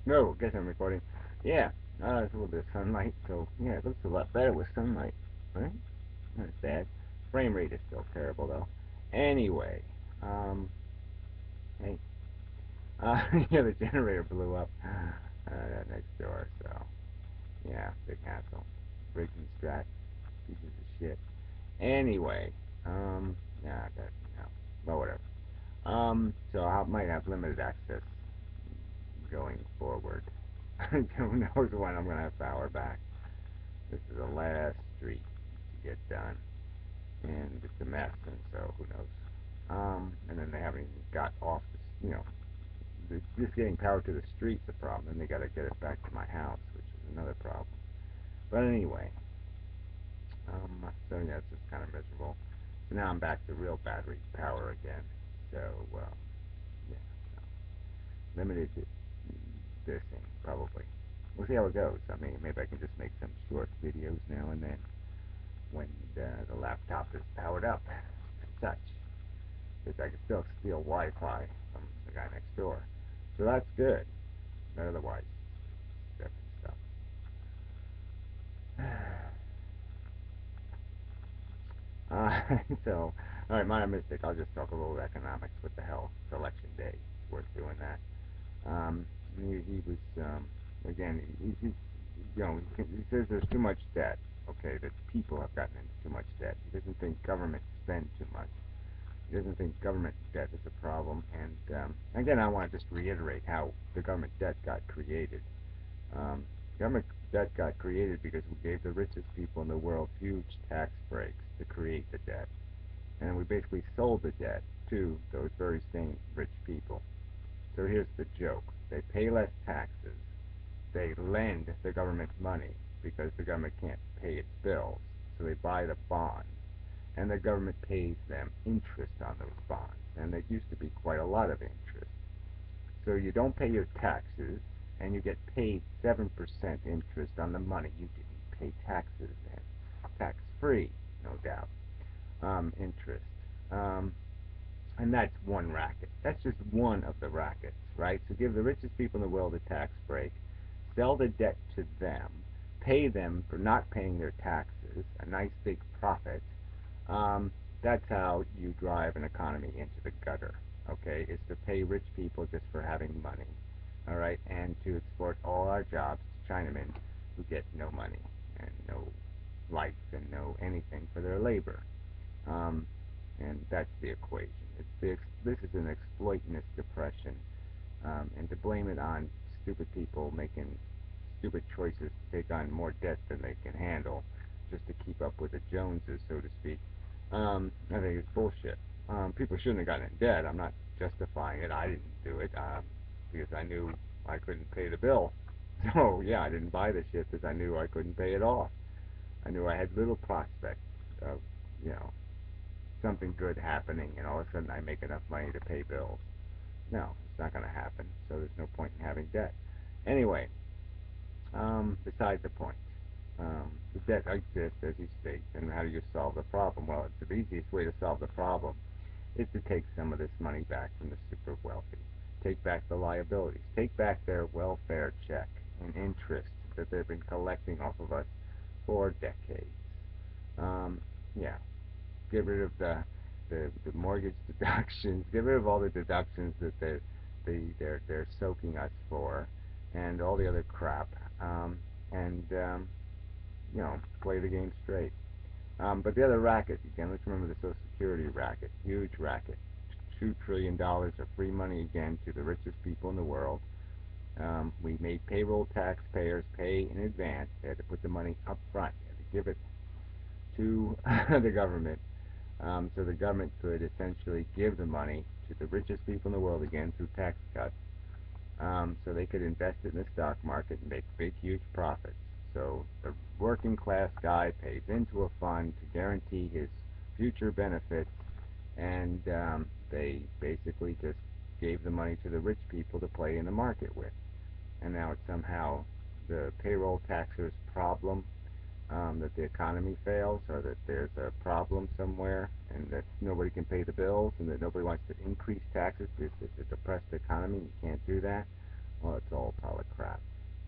No, guess I'm recording. Yeah, it's a little bit of sunlight, so yeah, it looks a lot better with sunlight, right? Not as bad. Frame rate is still terrible though. Anyway, um, hey, yeah, the generator blew up next door, so yeah, big hassle. Briggs and Strat, pieces of shit. Anyway, yeah, that, well, whatever. So I might have limited access going forward. Who knows when I'm gonna have power back? This is the last street to get done, and it's a mess, and so who knows? And then they haven't even got off just getting power to the street's a problem. Then they got to get it back to my house, which is another problem. But anyway, so yeah, it's just kind of miserable. So now I'm back to real battery power again. So yeah, so limited dissing probably. We'll see how it goes. I mean, maybe I can just make some short videos now and then when the laptop is powered up and such. Because I can still steal Wi-Fi from the guy next door. So that's good. But otherwise, different stuff. Uh, so, all right, minor mistake. I'll just talk a little economics. What the hell? It's election day. It's worth doing that. Um, he was, again, he says there's too much debt. Okay, that people have gotten into too much debt. He doesn't think government spend too much. He doesn't think government debt is a problem. And again, I want to just reiterate how the government debt got created. Um, Government debt got created because we gave the richest people in the world huge tax breaks to create the debt. And we basically sold the debt to those very same rich people. So here's the joke. They pay less taxes. They lend the government money because the government can't pay its bills. So they buy the bonds. And the government pays them interest on those bonds. And it used to be quite a lot of interest. So you don't pay your taxes, and you get paid 7% interest on the money you didn't pay taxes in. Tax free, no doubt. Interest. Um, and that's one racket. That's just one of the rackets, right? So give the richest people in the world a tax break, sell the debt to them, pay them for not paying their taxes, a nice big profit. Um, that's how you drive an economy into the gutter, okay? Is to pay rich people just for having money, all right? And to export all our jobs to Chinamen who get no money and no life and no anything for their labor. Um, and that's the equation. This is an exploitinist depression, and to blame it on stupid people making stupid choices to take on more debt than they can handle, just to keep up with the Joneses, so to speak. I think it's bullshit. People shouldn't have gotten in debt. I'm not justifying it. I didn't do it because I knew I couldn't pay the bill. So yeah, I didn't buy the shit because I knew I couldn't pay it off. I knew I had little prospect of, you know, something good happening, and all of a sudden I make enough money to pay bills. No, it's not going to happen. So there's no point in having debt. Anyway, beside the point. The debt exists, as you state, and how do you solve the problem? Well, it's the easiest way to solve the problem is to take some of this money back from the super wealthy. Take back the liabilities. Take back their welfare check and interest that they've been collecting off of us for decades. Um, yeah, get rid of the mortgage deductions, get rid of all the deductions that they're soaking us for, and all the other crap, and play the game straight. But the other racket, again, let's remember the Social Security racket, huge racket, $2 trillion of free money again to the richest people in the world. We made payroll taxpayers pay in advance. They had to put the money up front. They had to give it to the government, so the government could essentially give the money to the richest people in the world again through tax cuts, so they could invest it in the stock market and make big, huge profits. So the working class guy pays into a fund to guarantee his future benefits, and they basically just gave the money to the rich people to play in the market with. And now it's somehow the payroll taxers' problem, that the economy fails, or that there's a problem somewhere and that nobody can pay the bills and that nobody wants to increase taxes because it's a depressed economy and you can't do that. Well, it's all a pile of crap.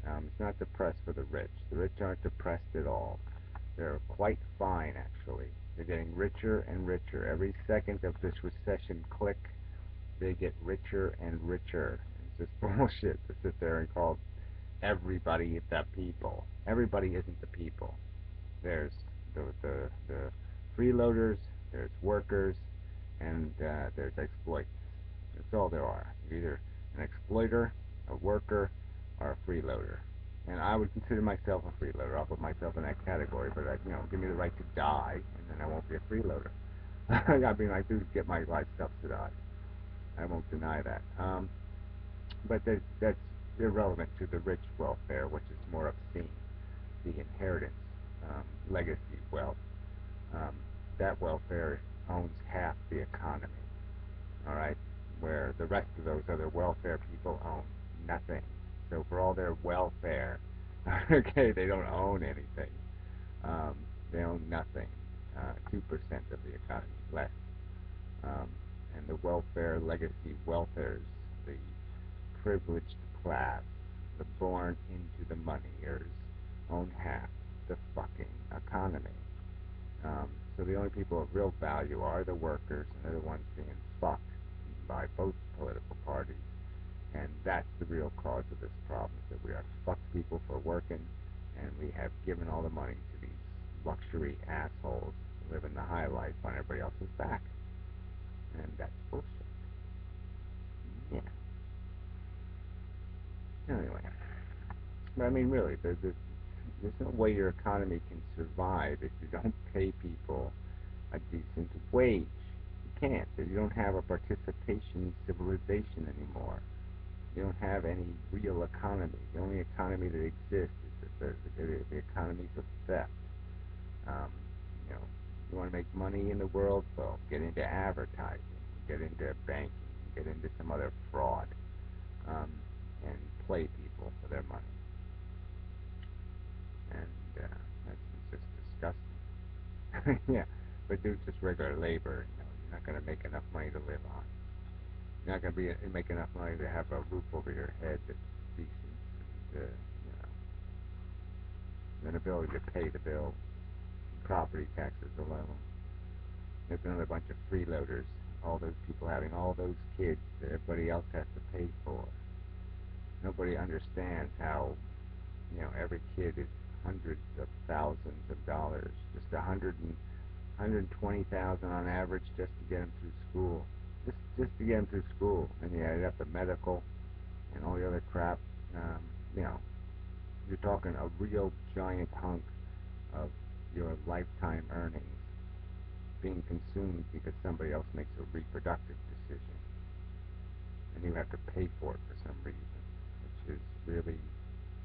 It's not depressed for the rich. The rich aren't depressed at all. They're quite fine, actually. They're getting richer and richer. Every second of this recession click, they get richer and richer. It's just bullshit to sit there and call everybody the people. Everybody isn't the people. There's the freeloaders, there's workers, and there's exploits. That's all there are. You're either an exploiter, a worker, or a freeloader. And I would consider myself a freeloader. I'll put myself in that category, but give me the right to die, and then I won't be a freeloader. I mean, I do get my life subsidized. I won't deny that. But that's irrelevant to the rich welfare, which is more obscene. The inheritance, legacy wealth. Um, that welfare owns half the economy. All right, where the rest of those other welfare people own nothing. So for all their welfare, okay, they don't own anything. Um, they own nothing. 2% of the economy, less. Um, and the welfare legacy welfares, the privileged class, the born into the moneyers, own half the fucking economy. So the only people of real value are the workers, and they're the ones being fucked by both political parties. And that's the real cause of this problem, is that we are fucked people for working, and we have given all the money to these luxury assholes living the high life on everybody else's back. And that's bullshit. Yeah. Anyway. I mean, really, there's no way your economy can survive if you don't pay people a decent wage. You can't. You don't have a participation civilization anymore. You don't have any real economy. The only economy that exists is the economies of theft. Um, you know, you want to make money in the world? Well, get into advertising, get into banking, get into some other fraud, um, and play people for their money. And that's just disgusting. Yeah, but do just regular labor. You're not going to make enough money to live on. You're not going to make enough money to have a roof over your head that's decent, and an ability to pay the bills, and property taxes alone. There's another bunch of freeloaders. All those people having all those kids that everybody else has to pay for. Nobody understands how every kid is hundreds of thousands of dollars, just 120,000 on average just to get them through school, just to get them through school, and you add up the medical and all the other crap. Um, you know, you're talking a real giant hunk of your lifetime earnings being consumed because somebody else makes a reproductive decision, and you have to pay for it for some reason, which is really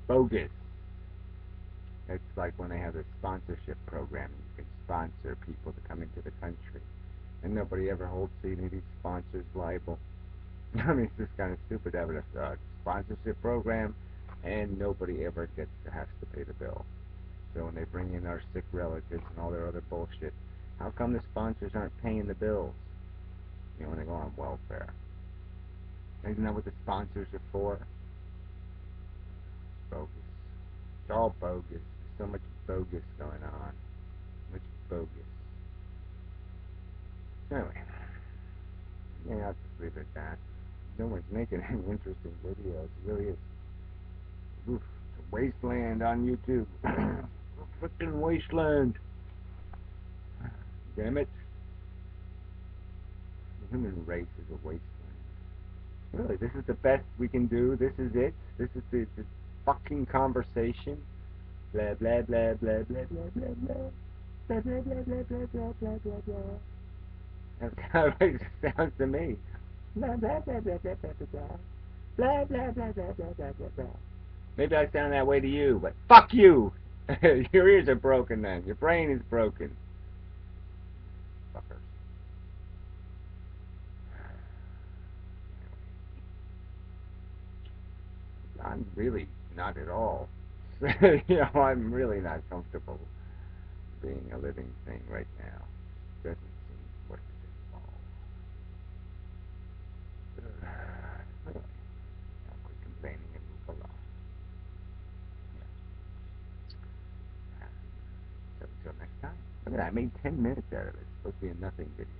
bogus. It's like when they have a sponsorship program, and you can sponsor people to come into the country, and nobody ever holds any of these sponsors liable. I mean, it's just kind of stupid to have a sponsorship program, and nobody ever has to pay the bill. So when they bring in our sick relatives and all their other bullshit, how come the sponsors aren't paying the bills? When they go on welfare, isn't that what the sponsors are for? Bogus. It's all bogus. There's so much bogus going on. Much bogus. Anyway, yeah, I'll just leave it at that. No one's making any interesting videos. It really is. Oof, it's a wasteland on YouTube. Freaking wasteland. Damn it. The human race is a wasteland. Really, this is the best we can do. This is it. This is the fucking conversation. Blah blah blah blah blah blah blah blah. Blah blah blah blah blah blah blah blah blah. That's how it sounds to me. Blah blah blah blah blah blah blah. Blah blah blah blah blah blah blah blah. Maybe I sound that way to you, but fuck you! Your ears are broken then. Your brain is broken. Fuckers. I'm really not at all. I'm really not comfortable being a living thing right now. Doesn't seem worth it at all. Anyway, I'll quit complaining and Look at that, I made 10 minutes out of it. It's supposed to be a nothing video.